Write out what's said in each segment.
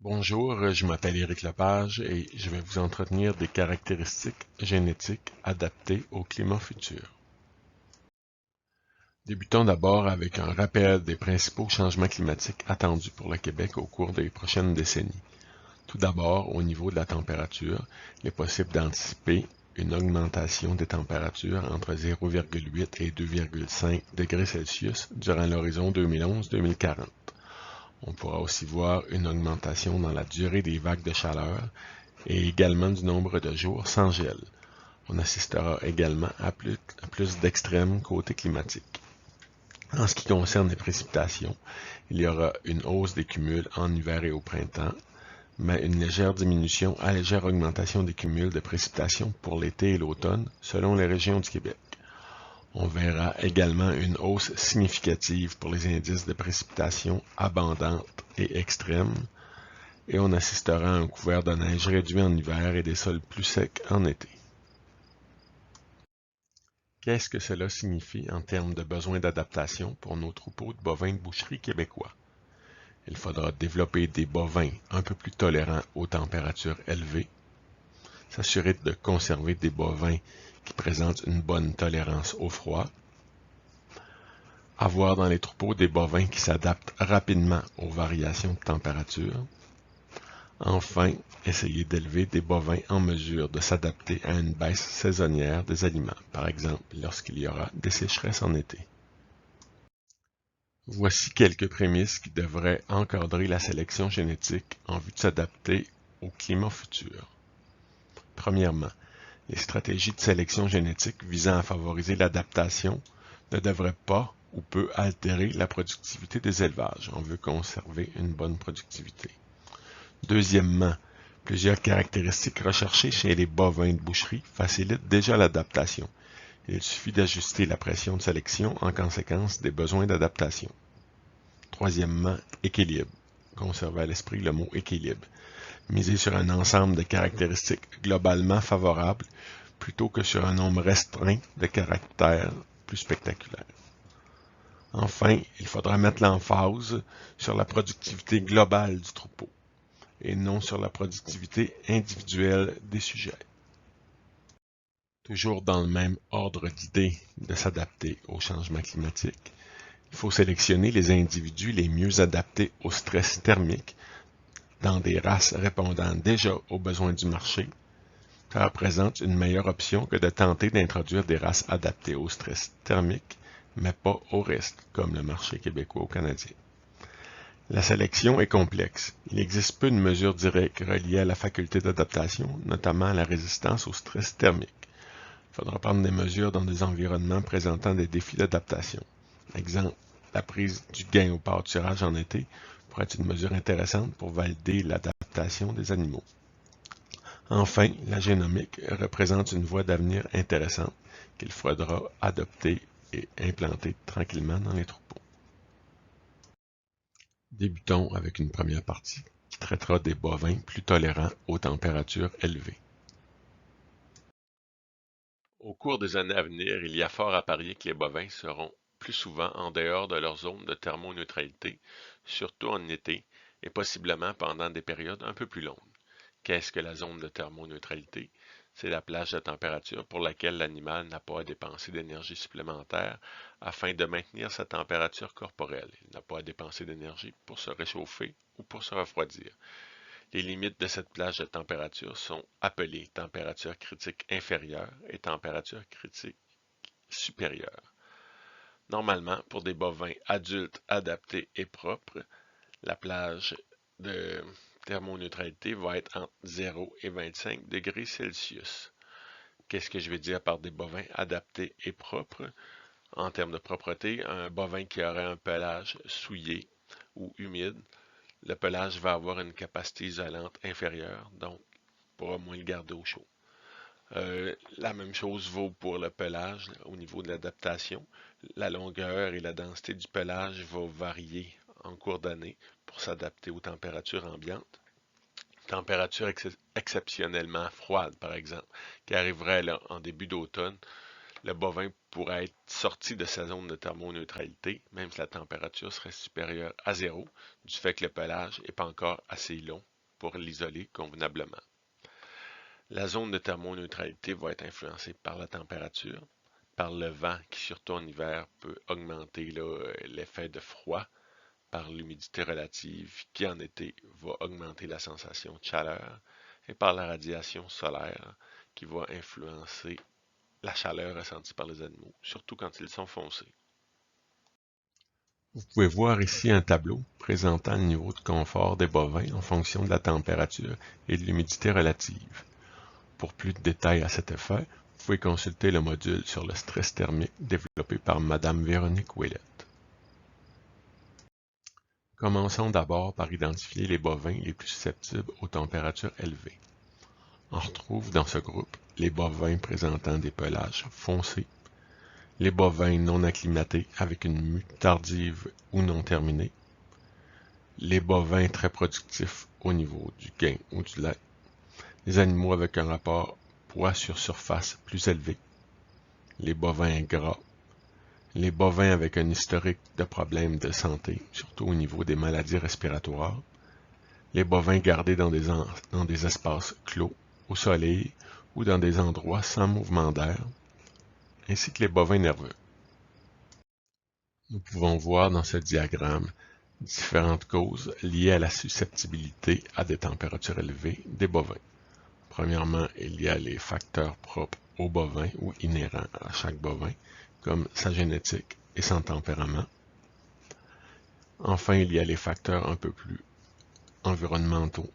Bonjour, je m'appelle Éric Lepage et je vais vous entretenir des caractéristiques génétiques adaptées au climat futur. Débutons d'abord avec un rappel des principaux changements climatiques attendus pour le Québec au cours des prochaines décennies. Tout d'abord, au niveau de la température, il est possible d'anticiper une augmentation des températures entre 0,8 et 2,5 degrés Celsius durant l'horizon 2011-2040. On pourra aussi voir une augmentation dans la durée des vagues de chaleur et également du nombre de jours sans gel. On assistera également à plus d'extrêmes côté climatique. En ce qui concerne les précipitations, il y aura une hausse des cumuls en hiver et au printemps, mais une légère diminution à légère augmentation des cumuls de précipitations pour l'été et l'automne selon les régions du Québec. On verra également une hausse significative pour les indices de précipitations abondantes et extrêmes, et on assistera à un couvert de neige réduit en hiver et des sols plus secs en été. Qu'est-ce que cela signifie en termes de besoins d'adaptation pour nos troupeaux de bovins de boucherie québécois? Il faudra développer des bovins un peu plus tolérants aux températures élevées, s'assurer de conserver des bovins qui présentent une bonne tolérance au froid, avoir dans les troupeaux des bovins qui s'adaptent rapidement aux variations de température. Enfin, essayer d'élever des bovins en mesure de s'adapter à une baisse saisonnière des aliments, par exemple lorsqu'il y aura des sécheresses en été. Voici quelques prémices qui devraient encadrer la sélection génétique en vue de s'adapter au climat futur. Premièrement, les stratégies de sélection génétique visant à favoriser l'adaptation ne devraient pas ou peu altérer la productivité des élevages. On veut conserver une bonne productivité. Deuxièmement, plusieurs caractéristiques recherchées chez les bovins de boucherie facilitent déjà l'adaptation. Il suffit d'ajuster la pression de sélection en conséquence des besoins d'adaptation. Troisièmement, équilibre. Conservez à l'esprit le mot équilibre. Miser sur un ensemble de caractéristiques globalement favorables plutôt que sur un nombre restreint de caractères plus spectaculaires. Enfin, il faudra mettre l'emphase sur la productivité globale du troupeau et non sur la productivité individuelle des sujets. Toujours dans le même ordre d'idées de s'adapter au changement climatique, il faut sélectionner les individus les mieux adaptés au stress thermique dans des races répondant déjà aux besoins du marché. Ça représente une meilleure option que de tenter d'introduire des races adaptées au stress thermique, mais pas au reste, comme le marché québécois ou canadien. La sélection est complexe. Il existe peu de mesures directes reliées à la faculté d'adaptation, notamment à la résistance au stress thermique. Il faudra prendre des mesures dans des environnements présentant des défis d'adaptation. Exemple, la prise du gain au pâturage en été pourrait être une mesure intéressante pour valider l'adaptation des animaux. Enfin, la génomique représente une voie d'avenir intéressante qu'il faudra adopter et implanter tranquillement dans les troupeaux. Débutons avec une première partie qui traitera des bovins plus tolérants aux températures élevées. Au cours des années à venir, il y a fort à parier que les bovins seront plus souvent en dehors de leur zone de thermoneutralité, surtout en été et possiblement pendant des périodes un peu plus longues. Qu'est-ce que la zone de thermoneutralité? C'est la plage de température pour laquelle l'animal n'a pas à dépenser d'énergie supplémentaire afin de maintenir sa température corporelle. Il n'a pas à dépenser d'énergie pour se réchauffer ou pour se refroidir. Les limites de cette plage de température sont appelées température critique inférieure et température critique supérieure. Normalement, pour des bovins adultes adaptés et propres, la plage de thermoneutralité va être entre 0 et 25 degrés Celsius. Qu'est-ce que je vais dire par des bovins adaptés et propres? En termes de propreté, un bovin qui aurait un pelage souillé ou humide, le pelage va avoir une capacité isolante inférieure, donc on pourra moins le garder au chaud. La même chose vaut pour le pelage au niveau de l'adaptation. La longueur et la densité du pelage vont varier en cours d'année pour s'adapter aux températures ambiantes. Température exceptionnellement froide, par exemple, qui arriverait là, en début d'automne, Le bovin pourrait être sorti de sa zone de thermoneutralité, même si la température serait supérieure à zéro, du fait que le pelage n'est pas encore assez long pour l'isoler convenablement. La zone de thermoneutralité va être influencée par la température, par le vent qui, surtout en hiver, peut augmenter l'effet de froid, par l'humidité relative qui, en été, va augmenter la sensation de chaleur, et par la radiation solaire qui va influencer la chaleur ressentie par les animaux, surtout quand ils sont foncés. Vous pouvez voir ici un tableau présentant le niveau de confort des bovins en fonction de la température et de l'humidité relative. Pour plus de détails à cet effet, vous pouvez consulter le module sur le stress thermique développé par Mme Véronique Ouellet. Commençons d'abord par identifier les bovins les plus susceptibles aux températures élevées. On retrouve dans ce groupe les bovins présentant des pelages foncés, les bovins non acclimatés avec une mue tardive ou non terminée, les bovins très productifs au niveau du gain ou du lait, les animaux avec un rapport poids sur surface plus élevé, les bovins gras, les bovins avec un historique de problèmes de santé, surtout au niveau des maladies respiratoires, les bovins gardés dans des espaces clos, au soleil ou dans des endroits sans mouvement d'air, ainsi que les bovins nerveux. Nous pouvons voir dans ce diagramme différentes causes liées à la susceptibilité à des températures élevées des bovins. Premièrement, il y a les facteurs propres au bovin ou inhérents à chaque bovin, comme sa génétique et son tempérament. Enfin, il y a les facteurs un peu plus environnementaux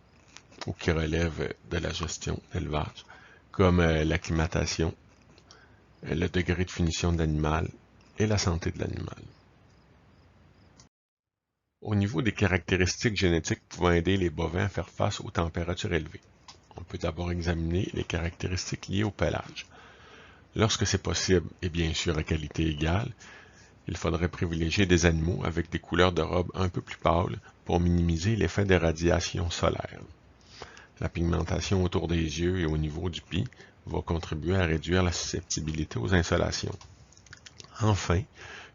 ou qui relèvent de la gestion d'élevage, comme l'acclimatation, le degré de finition de l'animal et la santé de l'animal. Au niveau des caractéristiques génétiques pouvant aider les bovins à faire face aux températures élevées, on peut d'abord examiner les caractéristiques liées au pelage. Lorsque c'est possible et bien sûr à qualité égale, il faudrait privilégier des animaux avec des couleurs de robe un peu plus pâles pour minimiser l'effet des radiations solaires. La pigmentation autour des yeux et au niveau du pis va contribuer à réduire la susceptibilité aux insolations. Enfin,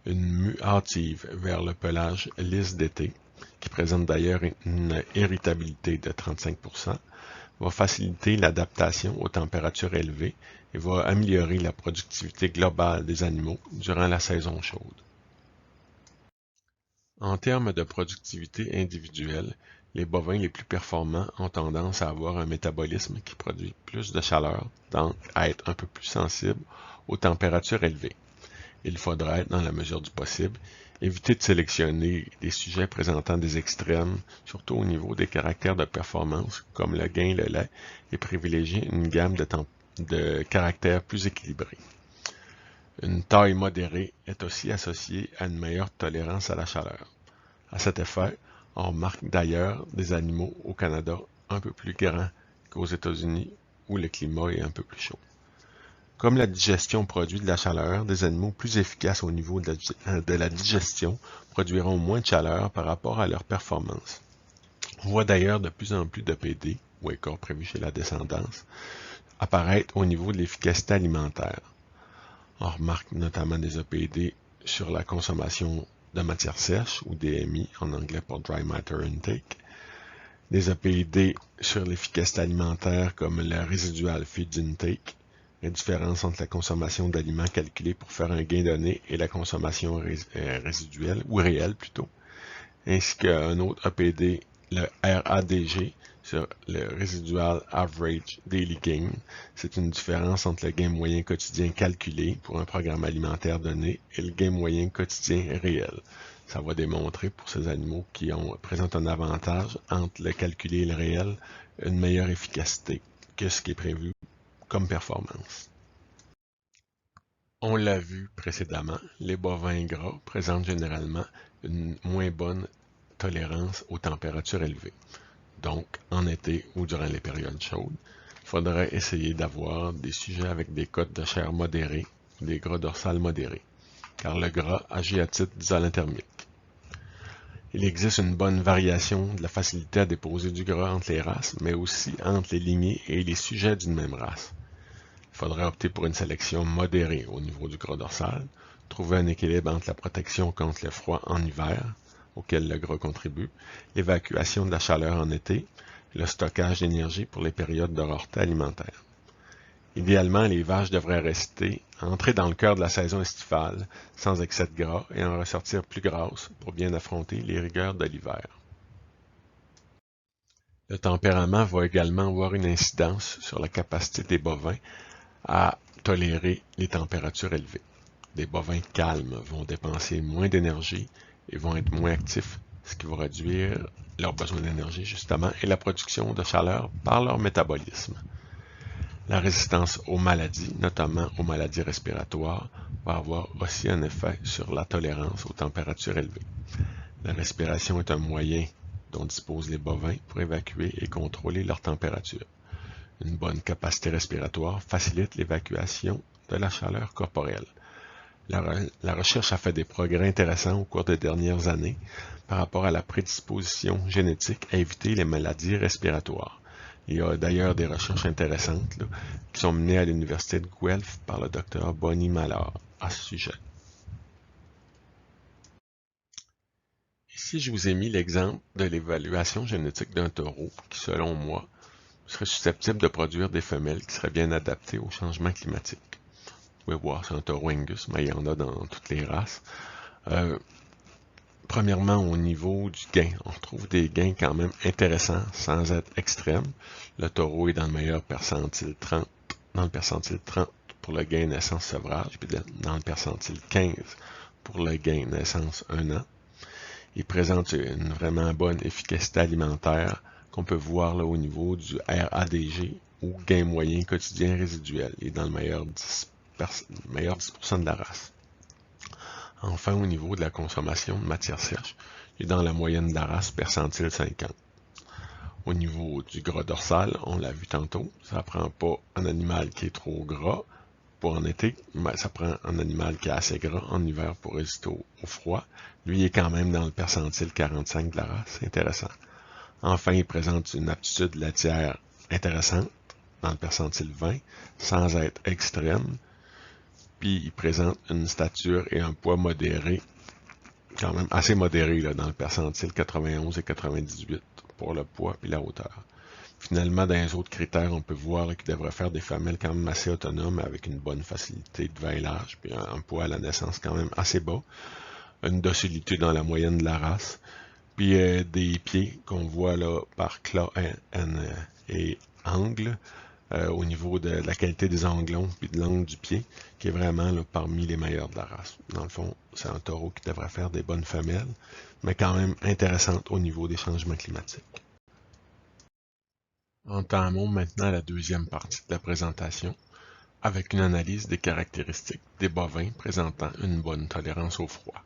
une mue hâtive vers le pelage lisse d'été, qui présente d'ailleurs une irritabilité de 35%, va faciliter l'adaptation aux températures élevées et va améliorer la productivité globale des animaux durant la saison chaude. En termes de productivité individuelle, les bovins les plus performants ont tendance à avoir un métabolisme qui produit plus de chaleur, donc à être un peu plus sensible aux températures élevées. Il faudra, dans la mesure du possible, éviter de sélectionner des sujets présentant des extrêmes, surtout au niveau des caractères de performance, comme le gain et le lait, et privilégier une gamme de caractères plus équilibrés. Une taille modérée est aussi associée à une meilleure tolérance à la chaleur. À cet effet, on remarque d'ailleurs des animaux au Canada un peu plus grands qu'aux États-Unis, où le climat est un peu plus chaud. Comme la digestion produit de la chaleur, des animaux plus efficaces au niveau de la digestion produiront moins de chaleur par rapport à leur performance. On voit d'ailleurs de plus en plus d'EPD, ou écorts prévus chez la descendance, apparaître au niveau de l'efficacité alimentaire. On remarque notamment des EPD sur la consommation de matière sèche, ou DMI en anglais pour Dry Matter Intake, des EPD sur l'efficacité alimentaire comme le Residual Feed Intake, la différence entre la consommation d'aliments calculés pour faire un gain donné et la consommation résiduelle, ou réelle plutôt, ainsi qu'un autre EPD, le RADG, sur le Residual Average Daily Gain. C'est une différence entre le gain moyen quotidien calculé pour un programme alimentaire donné et le gain moyen quotidien réel. Ça va démontrer pour ces animaux qui présentent un avantage entre le calculé et le réel, une meilleure efficacité que ce qui est prévu comme performance. On l'a vu précédemment, les bovins gras présentent généralement une moins bonne tolérance aux températures élevées. Donc, en été ou durant les périodes chaudes, il faudrait essayer d'avoir des sujets avec des cotes de chair modérées, des gras dorsales modérés, car le gras agit à titre d'isolant thermique. Il existe une bonne variation de la facilité à déposer du gras entre les races, mais aussi entre les lignées et les sujets d'une même race. faudrait opter pour une sélection modérée au niveau du gras dorsal, trouver un équilibre entre la protection contre le froid en hiver, auquel le gras contribue, l'évacuation de la chaleur en été, et le stockage d'énergie pour les périodes de rareté alimentaire. Idéalement, les vaches devraient entrer dans le cœur de la saison estivale, sans excès de gras, et en ressortir plus grasses pour bien affronter les rigueurs de l'hiver. Le tempérament va également avoir une incidence sur la capacité des bovins à tolérer les températures élevées. Les bovins calmes vont dépenser moins d'énergie et vont être moins actifs, ce qui va réduire leur besoin d'énergie justement et la production de chaleur par leur métabolisme. La résistance aux maladies, notamment aux maladies respiratoires, va avoir aussi un effet sur la tolérance aux températures élevées. La respiration est un moyen dont disposent les bovins pour évacuer et contrôler leur température. Une bonne capacité respiratoire facilite l'évacuation de la chaleur corporelle. La recherche a fait des progrès intéressants au cours des dernières années par rapport à la prédisposition génétique à éviter les maladies respiratoires. Il y a d'ailleurs des recherches intéressantes qui sont menées à l'Université de Guelph par le Dr Bonnie Mallard à ce sujet. Ici, je vous ai mis l'exemple de l'évaluation génétique d'un taureau qui, selon moi, serait susceptible de produire des femelles qui seraient bien adaptées au changement climatique. Vous pouvez voir, c'est un taureau Angus, mais il y en a dans toutes les races. Premièrement, au niveau du gain, on retrouve des gains quand même intéressants sans être extrêmes. Le taureau est dans le meilleur percentile 30, dans le percentile 30 pour le gain naissance-sevrage, puis dans le percentile 15 pour le gain naissance 1 an. Il présente une vraiment bonne efficacité alimentaire qu'on peut voir là, au niveau du RADG ou gain moyen quotidien résiduel. Il est dans le meilleur 10% de la race. Enfin, au niveau de la consommation de matière sèche, il est dans la moyenne de la race percentile 50. Au niveau du gras dorsal, on l'a vu tantôt, ça ne prend pas un animal qui est trop gras pour en été, mais ça prend un animal qui est assez gras en hiver pour résister au froid. Lui, il est quand même dans le percentile 45 de la race, c'est intéressant. Enfin, il présente une aptitude laitière intéressante dans le percentile 20, sans être extrême. Puis il présente une stature et un poids modéré, quand même assez modéré là, dans le percentile 91 et 98 pour le poids et la hauteur. Finalement, dans les autres critères, on peut voir qu'il devrait faire des femelles quand même assez autonomes avec une bonne facilité de veillage, puis un poids à la naissance quand même assez bas, une docilité dans la moyenne de la race, puis des pieds qu'on voit là par Claw et Angle, au niveau de la qualité des anglons et de l'angle du pied, qui est vraiment là, parmi les meilleurs de la race. Dans le fond, c'est un taureau qui devrait faire des bonnes femelles, mais quand même intéressante au niveau des changements climatiques. Entamons maintenant la deuxième partie de la présentation, avec une analyse des caractéristiques des bovins présentant une bonne tolérance au froid.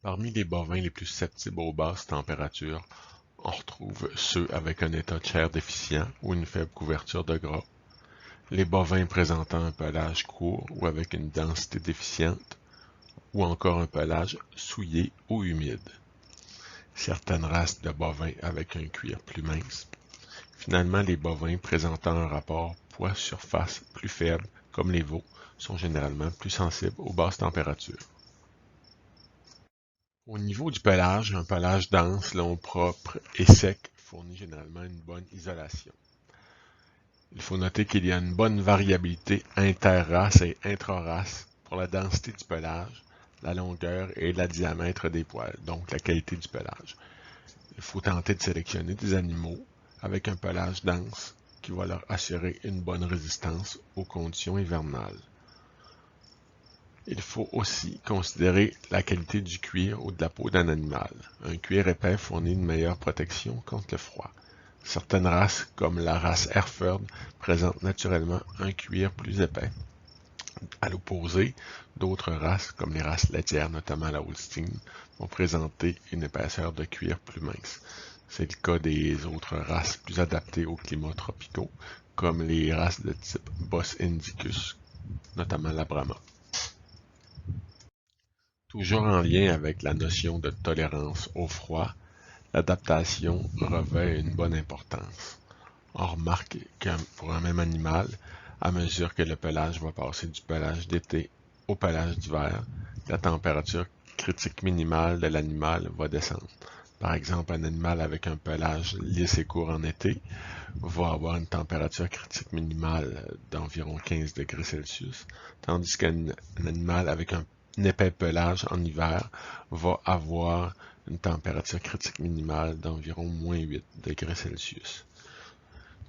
Parmi les bovins les plus susceptibles aux basses températures, on retrouve ceux avec un état de chair déficient ou une faible couverture de gras, les bovins présentant un pelage court ou avec une densité déficiente, ou encore un pelage souillé ou humide. Certaines races de bovins avec un cuir plus mince. Finalement, les bovins présentant un rapport poids-surface plus faible, comme les veaux, sont généralement plus sensibles aux basses températures. Au niveau du pelage, un pelage dense, long, propre et sec fournit généralement une bonne isolation. Il faut noter qu'il y a une bonne variabilité inter-race et intra-race pour la densité du pelage, la longueur et le diamètre des poils, donc la qualité du pelage. Il faut tenter de sélectionner des animaux avec un pelage dense qui va leur assurer une bonne résistance aux conditions hivernales. Il faut aussi considérer la qualité du cuir ou de la peau d'un animal. Un cuir épais fournit une meilleure protection contre le froid. Certaines races, comme la race Hereford, présentent naturellement un cuir plus épais. À l'opposé, d'autres races, comme les races laitières, notamment la Holstein, vont présenter une épaisseur de cuir plus mince. C'est le cas des autres races plus adaptées aux climats tropicaux, comme les races de type Bos Indicus, notamment la Brahma. Toujours en lien avec la notion de tolérance au froid, l'adaptation revêt une bonne importance. On remarque que pour un même animal, À mesure que le pelage va passer du pelage d'été au pelage d'hiver, la température critique minimale de l'animal va descendre. Par exemple, un animal avec un pelage lisse et court en été va avoir une température critique minimale d'environ 15 degrés Celsius, tandis qu'un animal avec un épais pelage en hiver va avoir une température critique minimale d'environ moins 8 degrés Celsius.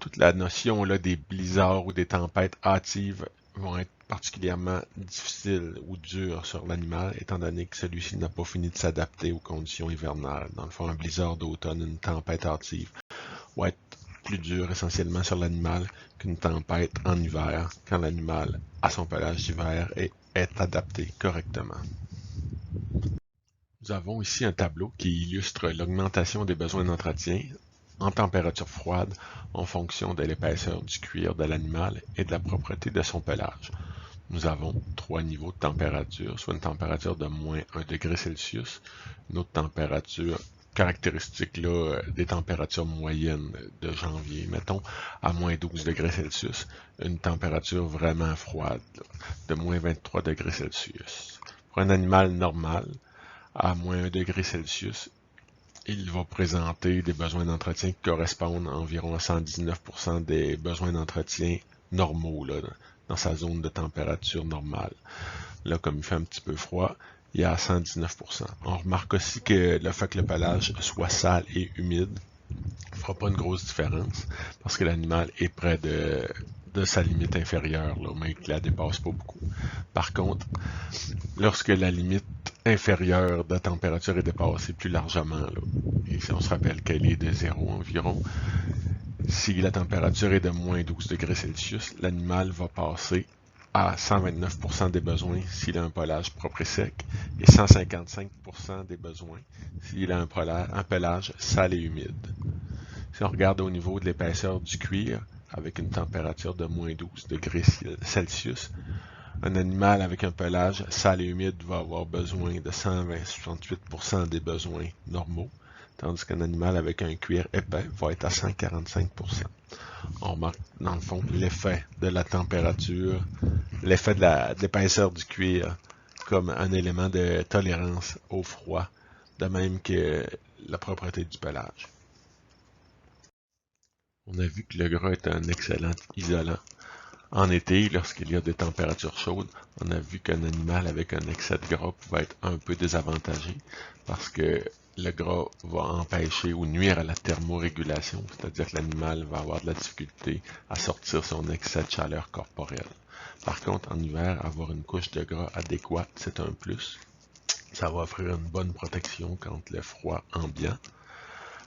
Toute la notion là, des blizzards ou des tempêtes hâtives vont être particulièrement difficiles ou dures sur l'animal, étant donné que celui-ci n'a pas fini de s'adapter aux conditions hivernales. Dans le fond, un blizzard d'automne, une tempête hâtive, va être plus dur essentiellement sur l'animal qu'une tempête en hiver, quand l'animal, à son pelage d'hiver, est adapté correctement. Nous avons ici un tableau qui illustre l'augmentation des besoins d'entretien en température froide en fonction de l'épaisseur du cuir de l'animal et de la propreté de son pelage. Nous avons 3 niveaux de température, soit une température de moins 1 degré Celsius, une autre température caractéristique là, des températures moyennes de janvier, mettons à moins 12 degrés Celsius, une température vraiment froide de moins 23 degrés Celsius. Pour un animal normal, à moins 1 degré Celsius, il va présenter des besoins d'entretien qui correspondent environ à 119% des besoins d'entretien normaux là, dans sa zone de température normale. Là, comme il fait un petit peu froid, il est à 119%. On remarque aussi que le fait que le pelage soit sale et humide ne fera pas une grosse différence parce que l'animal est près de sa limite inférieure, là, mais qu'il la dépasse pas beaucoup. Par contre, lorsque la limite inférieure de température est dépassée plus largement, là, et si on se rappelle qu'elle est de 0 environ, si la température est de moins 12 degrés Celsius, l'animal va passer à 129% des besoins s'il a un pelage propre et sec et 155% des besoins s'il a un pelage sale et humide. Si on regarde au niveau de l'épaisseur du cuir, avec une température de moins 12 degrés Celsius, un animal avec un pelage sale et humide va avoir besoin de 168% des besoins normaux, tandis qu'un animal avec un cuir épais va être à 145%. On remarque dans le fond l'effet de la température, l'effet de l'épaisseur du cuir comme un élément de tolérance au froid, de même que la propreté du pelage. On a vu que le gras est un excellent isolant. En été, lorsqu'il y a des températures chaudes, on a vu qu'un animal avec un excès de gras pouvait être un peu désavantagé parce que le gras va empêcher ou nuire à la thermorégulation, c'est-à-dire que l'animal va avoir de la difficulté à sortir son excès de chaleur corporelle. Par contre, en hiver, avoir une couche de gras adéquate, c'est un plus. Ça va offrir une bonne protection contre le froid ambiant.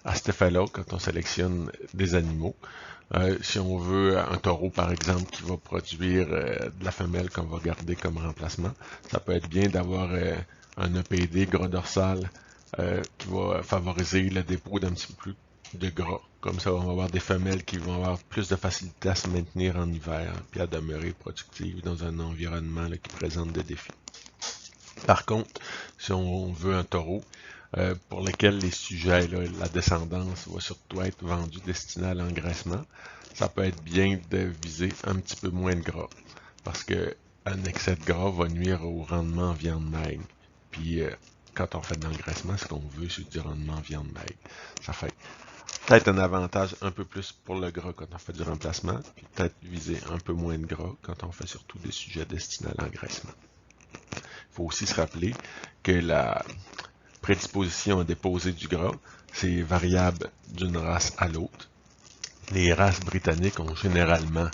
À cet effet-là, quand on sélectionne des animaux, si on veut un taureau, par exemple, qui va produire de la femelle qu'on va garder comme remplacement, ça peut être bien d'avoir un EPD gras dorsal qui va favoriser le dépôt d'un petit peu plus de gras. Comme ça, on va avoir des femelles qui vont avoir plus de facilité à se maintenir en hiver puis à demeurer productives dans un environnement là, qui présente des défis. Par contre, si on veut un taureau, pour lequel les sujets, là, la descendance va surtout être vendue destinée à l'engraissement, ça peut être bien de viser un petit peu moins de gras. Parce que un excès de gras va nuire au rendement en viande maigre. Puis quand on fait de l'engraissement, ce qu'on veut, c'est du rendement en viande maigre. Ça fait peut-être un avantage un peu plus pour le gras quand on fait du remplacement, puis peut-être viser un peu moins de gras quand on fait surtout des sujets destinés à l'engraissement. Il faut aussi se rappeler que la prédisposition à déposer du gras, c'est variable d'une race à l'autre. Les races britanniques ont généralement,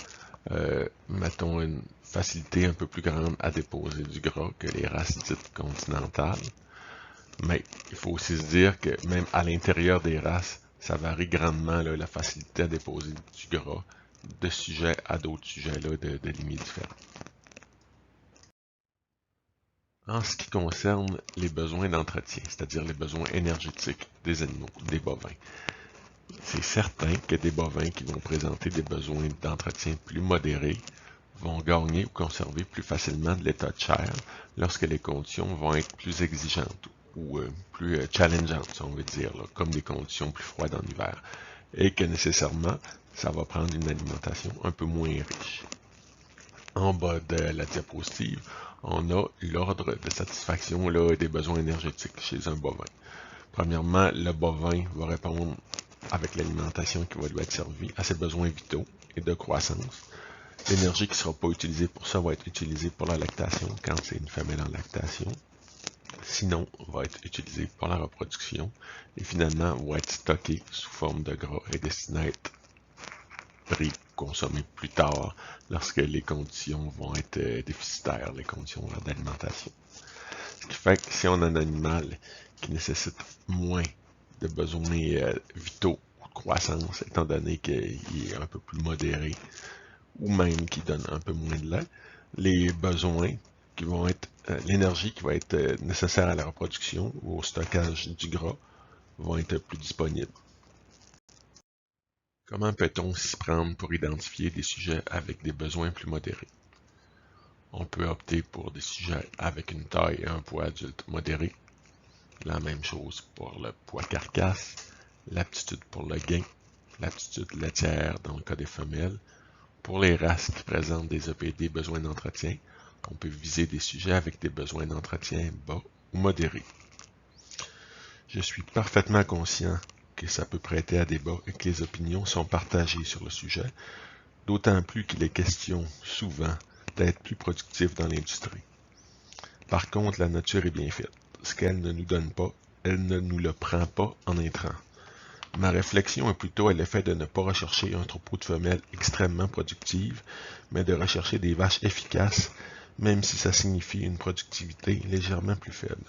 mettons, une facilité un peu plus grande à déposer du gras que les races dites continentales. Mais il faut aussi se dire que même à l'intérieur des races, ça varie grandement là, la facilité à déposer du gras de sujets à d'autres sujets là, de lignées différentes. En ce qui concerne les besoins d'entretien, c'est-à-dire les besoins énergétiques des animaux, des bovins, c'est certain que des bovins qui vont présenter des besoins d'entretien plus modérés vont gagner ou conserver plus facilement de l'état de chair lorsque les conditions vont être plus exigeantes ou plus challengeantes, si on veut dire, là, comme des conditions plus froides en hiver, et que nécessairement, ça va prendre une alimentation un peu moins riche. En bas de la diapositive, on a l'ordre de satisfaction là, des besoins énergétiques chez un bovin. Premièrement, le bovin va répondre avec l'alimentation qui va lui être servie à ses besoins vitaux et de croissance. L'énergie qui ne sera pas utilisée pour ça va être utilisée pour la lactation quand c'est une femelle en lactation. Sinon, va être utilisée pour la reproduction et finalement va être stockée sous forme de gras et destinée à être pris, consommé plus tard lorsque les conditions vont être déficitaires, les conditions d'alimentation. Ce qui fait que si on a un animal qui nécessite moins de besoins vitaux ou de croissance, étant donné qu'il est un peu plus modéré, ou même qui donne un peu moins de lait, les besoins qui vont être, l'énergie qui va être nécessaire à la reproduction ou au stockage du gras vont être plus disponibles. Comment peut-on s'y prendre pour identifier des sujets avec des besoins plus modérés? On peut opter pour des sujets avec une taille et un poids adulte modéré. La même chose pour le poids carcasse, l'aptitude pour le gain, l'aptitude laitière dans le cas des femelles. Pour les races qui présentent des EPD besoins d'entretien, on peut viser des sujets avec des besoins d'entretien bas ou modérés. Je suis parfaitement conscient que ça peut prêter à débat et que les opinions sont partagées sur le sujet, d'autant plus qu'il est question souvent d'être plus productif dans l'industrie. Par contre, la nature est bien faite. Ce qu'elle ne nous donne pas, elle ne nous le prend pas en intrant. Ma réflexion est plutôt à l'effet de ne pas rechercher un troupeau de femelles extrêmement productives, mais de rechercher des vaches efficaces, même si ça signifie une productivité légèrement plus faible.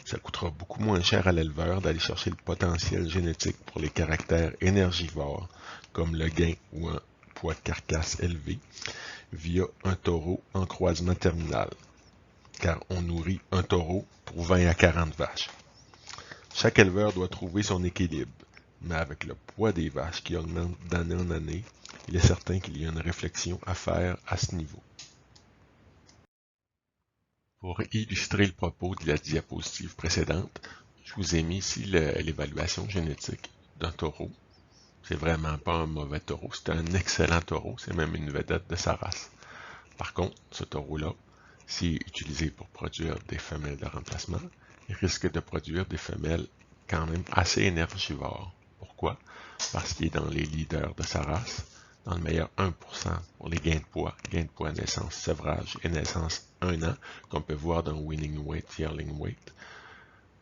Ça coûtera beaucoup moins cher à l'éleveur d'aller chercher le potentiel génétique pour les caractères énergivores, comme le gain ou un poids de carcasse élevé, via un taureau en croisement terminal, car on nourrit un taureau pour 20 à 40 vaches. Chaque éleveur doit trouver son équilibre, mais avec le poids des vaches qui augmente d'année en année, il est certain qu'il y a une réflexion à faire à ce niveau. Pour illustrer le propos de la diapositive précédente, je vous ai mis ici l'évaluation génétique d'un taureau. C'est vraiment pas un mauvais taureau, c'est un excellent taureau, c'est même une vedette de sa race. Par contre, ce taureau-là, s'il est utilisé pour produire des femelles de remplacement, il risque de produire des femelles quand même assez énergivores. Pourquoi? Parce qu'il est dans les leaders de sa race, dans le meilleur 1% pour les gains de poids naissance, sevrage et naissance 1 an, qu'on peut voir dans Winning Weight, Yearling Weight.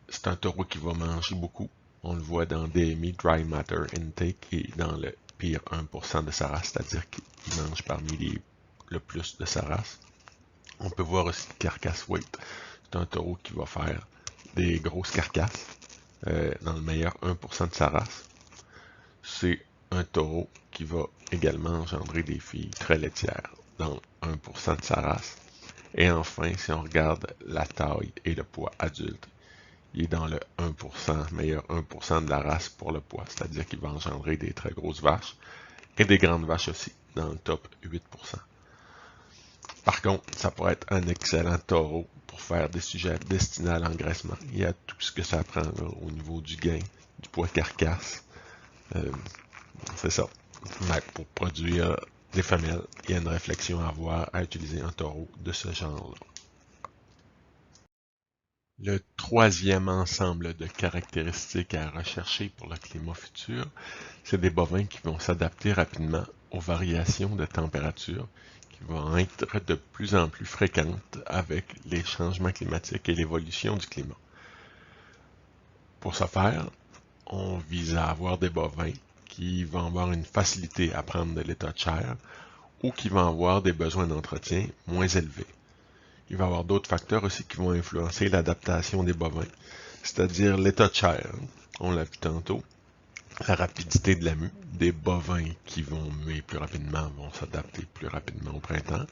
C'est un taureau qui va manger beaucoup. On le voit dans DMI, Dry Matter Intake, qui est dans le pire 1% de sa race, c'est-à-dire qu'il mange parmi le plus de sa race. On peut voir aussi Carcass Weight. C'est un taureau qui va faire des grosses carcasses dans le meilleur 1% de sa race. C'est un taureau qui va également engendrer des filles très laitières dans 1% de sa race. Et enfin, si on regarde la taille et le poids adulte, il est dans le 1%, meilleur 1% de la race pour le poids, c'est-à-dire qu'il va engendrer des très grosses vaches et des grandes vaches aussi, dans le top 8%. Par contre, ça pourrait être un excellent taureau pour faire des sujets destinés à l'engraissement. Il y a tout ce que ça prend là, au niveau du gain, du poids carcasse. C'est ça. Mais pour produire des femelles, il y a une réflexion à avoir à utiliser un taureau de ce genre-là. Le troisième ensemble de caractéristiques à rechercher pour le climat futur, c'est des bovins qui vont s'adapter rapidement aux variations de température qui vont être de plus en plus fréquentes avec les changements climatiques et l'évolution du climat. Pour ce faire, on vise à avoir des bovins qui vont avoir une facilité à prendre de l'état de chair ou qui vont avoir des besoins d'entretien moins élevés. Il va y avoir d'autres facteurs aussi qui vont influencer l'adaptation des bovins, c'est-à-dire l'état de chair. On l'a vu tantôt, la rapidité de la mue. Des bovins qui vont muer plus rapidement vont s'adapter plus rapidement au printemps,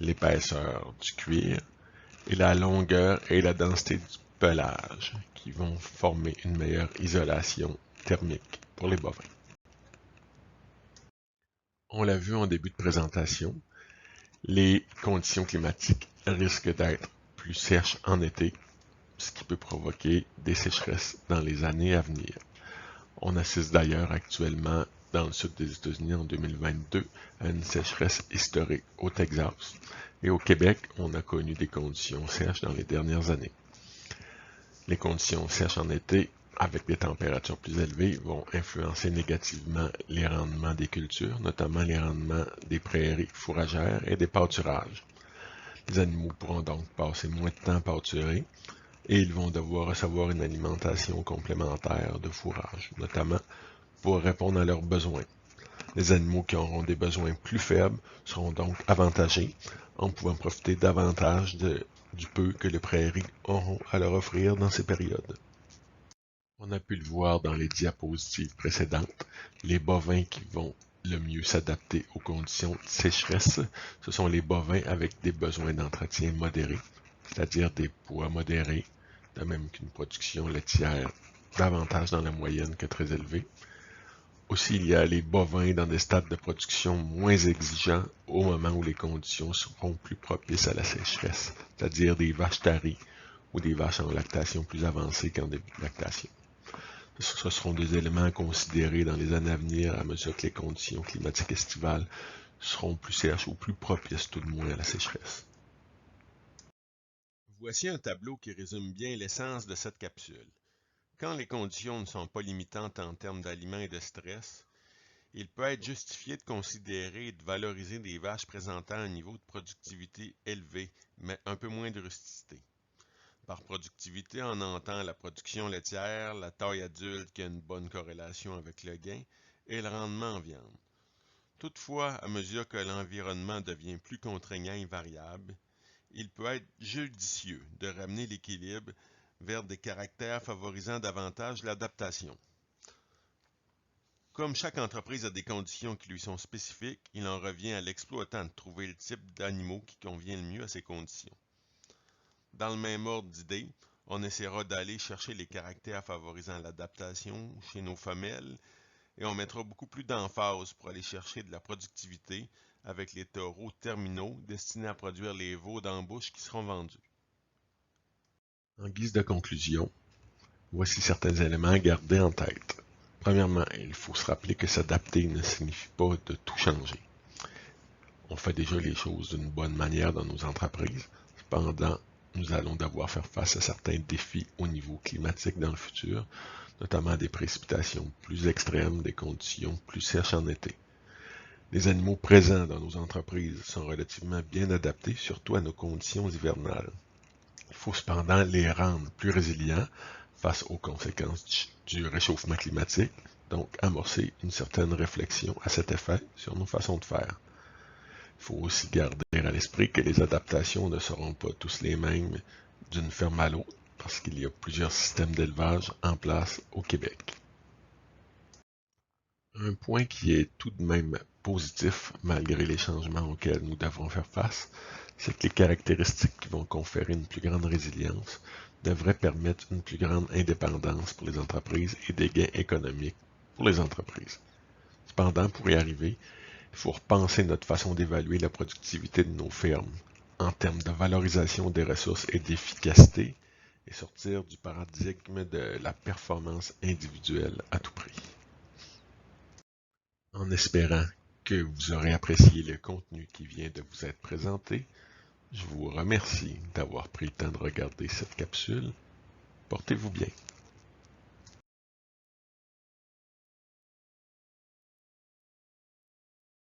l'épaisseur du cuir et la longueur et la densité du pelage qui vont former une meilleure isolation thermique pour les bovins. On l'a vu en début de présentation, les conditions climatiques risquent d'être plus sèches en été, ce qui peut provoquer des sécheresses dans les années à venir. On assiste d'ailleurs actuellement dans le sud des États-Unis en 2022 à une sécheresse historique au Texas. Et au Québec, on a connu des conditions sèches dans les dernières années. Les conditions sèches en été, avec des températures plus élevées, vont influencer négativement les rendements des cultures, notamment les rendements des prairies fourragères et des pâturages. Les animaux pourront donc passer moins de temps à pâturer et ils vont devoir recevoir une alimentation complémentaire de fourrage, notamment pour répondre à leurs besoins. Les animaux qui auront des besoins plus faibles seront donc avantagés en pouvant profiter davantage du peu que les prairies auront à leur offrir dans ces périodes. On a pu le voir dans les diapositives précédentes, les bovins qui vont le mieux s'adapter aux conditions de sécheresse, ce sont les bovins avec des besoins d'entretien modérés, c'est-à-dire des poids modérés, de même qu'une production laitière davantage dans la moyenne que très élevée. Aussi, il y a les bovins dans des stades de production moins exigeants au moment où les conditions seront plus propices à la sécheresse, c'est-à-dire des vaches taries ou des vaches en lactation plus avancée qu'en début de lactation. Ce seront des éléments à considérer dans les années à venir à mesure que les conditions climatiques estivales seront plus sèches ou plus propices tout de moins à la sécheresse. Voici un tableau qui résume bien l'essence de cette capsule. Quand les conditions ne sont pas limitantes en termes d'aliments et de stress, il peut être justifié de considérer et de valoriser des vaches présentant un niveau de productivité élevé, mais un peu moins de rusticité. Par productivité, on entend la production laitière, la taille adulte qui a une bonne corrélation avec le gain, et le rendement en viande. Toutefois, à mesure que l'environnement devient plus contraignant et variable, il peut être judicieux de ramener l'équilibre vers des caractères favorisant davantage l'adaptation. Comme chaque entreprise a des conditions qui lui sont spécifiques, il en revient à l'exploitant de trouver le type d'animaux qui convient le mieux à ces conditions. Dans le même ordre d'idées, on essaiera d'aller chercher les caractères favorisant l'adaptation chez nos femelles et on mettra beaucoup plus d'emphase pour aller chercher de la productivité avec les taureaux terminaux destinés à produire les veaux d'embauche qui seront vendus. En guise de conclusion, voici certains éléments à garder en tête. Premièrement, il faut se rappeler que s'adapter ne signifie pas de tout changer. On fait déjà les choses d'une bonne manière dans nos entreprises. Cependant, nous allons devoir faire face à certains défis au niveau climatique dans le futur, notamment des précipitations plus extrêmes, des conditions plus sèches en été. Les animaux présents dans nos entreprises sont relativement bien adaptés, surtout à nos conditions hivernales. Il faut cependant les rendre plus résilients face aux conséquences du réchauffement climatique, donc amorcer une certaine réflexion à cet effet sur nos façons de faire. Il faut aussi garder à l'esprit que les adaptations ne seront pas tous les mêmes d'une ferme à l'autre, parce qu'il y a plusieurs systèmes d'élevage en place au Québec. Un point qui est tout de même positif, malgré les changements auxquels nous devons faire face, c'est que les caractéristiques qui vont conférer une plus grande résilience devraient permettre une plus grande indépendance pour les entreprises et des gains économiques pour les entreprises. Cependant, pour y arriver, il faut repenser notre façon d'évaluer la productivité de nos fermes en termes de valorisation des ressources et d'efficacité et sortir du paradigme de la performance individuelle à tout prix. En espérant que vous aurez apprécié le contenu qui vient de vous être présenté, je vous remercie d'avoir pris le temps de regarder cette capsule. Portez-vous bien.